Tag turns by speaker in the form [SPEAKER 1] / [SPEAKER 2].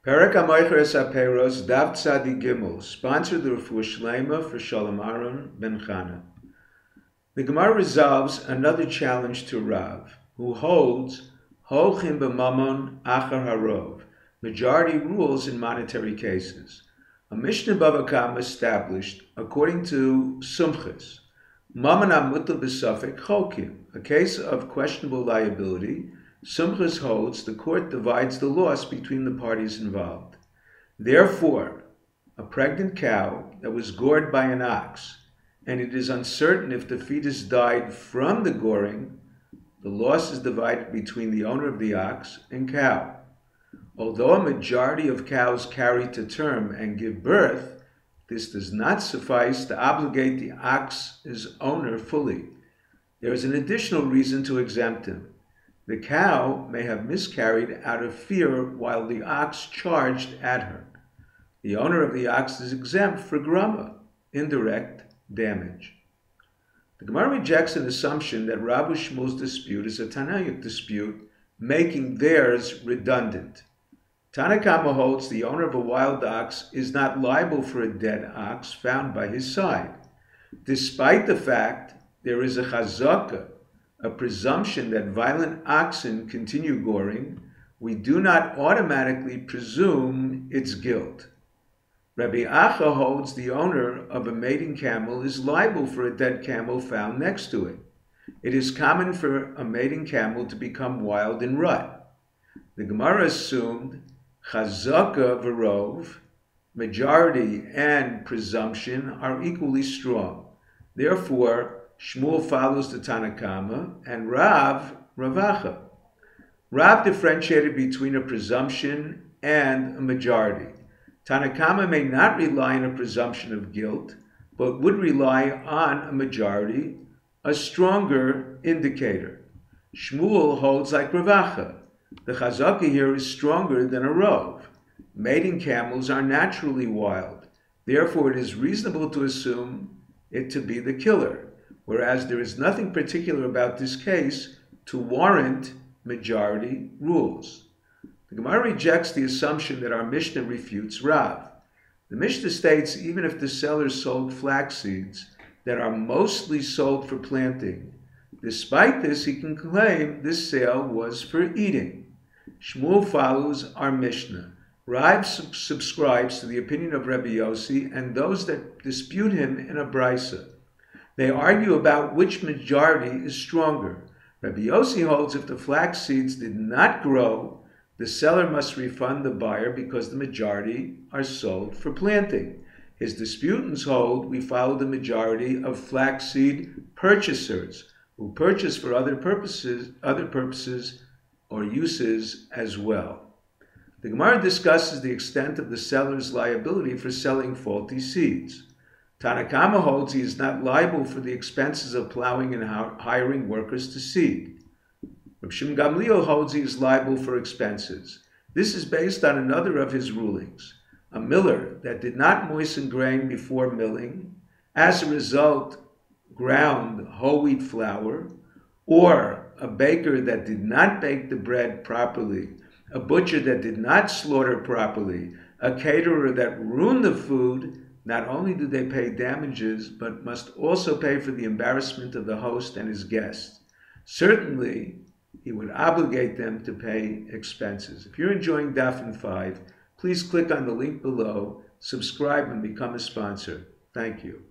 [SPEAKER 1] Perek HaMoicher Es HaPeiros, Dav Tzadi Gimel, sponsored the Refuah Shlema for Shalom Aaron ben Chana. The Gemara resolves another challenge to Rav, who holds Holchim b'mamon achar harov, majority rules in monetary cases. A Mishnah Bava Basra established, according to Sumchis, Mamon HaMutal b'Safek Cholkim, a case of questionable liability. Sumchis holds the court divides the loss between the parties involved. Therefore, a pregnant cow that was gored by an ox, and it is uncertain if the fetus died from the goring, the loss is divided between the owner of the ox and cow. Although a majority of cows carry to term and give birth, this does not suffice to obligate the ox's owner fully. There is an additional reason to exempt him. The cow may have miscarried out of fear while the ox charged at her. The owner of the ox is exempt for grama, indirect damage. The Gemara rejects an assumption that Rabbi Shmuel's dispute is a Tanaic dispute, making theirs redundant. Tanakama holds the owner of a wild ox is not liable for a dead ox found by his side. Despite the fact there is a chazaka, a presumption that violent oxen continue goring, we do not automatically presume its guilt. Rabbi Akiva holds the owner of a mating camel is liable for a dead camel found next to it. It is common for a mating camel to become wild in rut. The Gemara assumed chazaka v'rov, majority and presumption, are equally strong. Therefore, Shmuel follows the Tanakama, and Rav, Ravacha. Rav differentiated between a presumption and a majority. Tanakama may not rely on a presumption of guilt, but would rely on a majority, a stronger indicator. Shmuel holds like Ravacha. The chazaka here is stronger than a rov. Mating camels are naturally wild. Therefore, it is reasonable to assume it to be the killer, whereas there is nothing particular about this case to warrant majority rules. The Gemara rejects the assumption that our Mishnah refutes Rav. The Mishnah states even if the seller sold flax seeds that are mostly sold for planting, despite this he can claim this sale was for eating. Shmuel follows our Mishnah. Rav subscribes to the opinion of Rabbi Yossi and those that dispute him in a brisa. They argue about which majority is stronger. Rabbi Yossi holds if the flax seeds did not grow, the seller must refund the buyer because the majority are sold for planting. His disputants hold we follow the majority of flaxseed purchasers who purchase for other purposes or uses as well. The Gemara discusses the extent of the seller's liability for selling faulty seeds. Tanakama holds he is not liable for the expenses of plowing and hiring workers to seed. Reb Shimon Gamliel holds he is liable for expenses. This is based on another of his rulings. A miller that did not moisten grain before milling, as a result ground whole wheat flour, or a baker that did not bake the bread properly, a butcher that did not slaughter properly, a caterer that ruined the food, not only do they pay damages, but must also pay for the embarrassment of the host and his guests. Certainly, he would obligate them to pay expenses. If you're enjoying Daf 5, please click on the link below, subscribe, and become a sponsor. Thank you.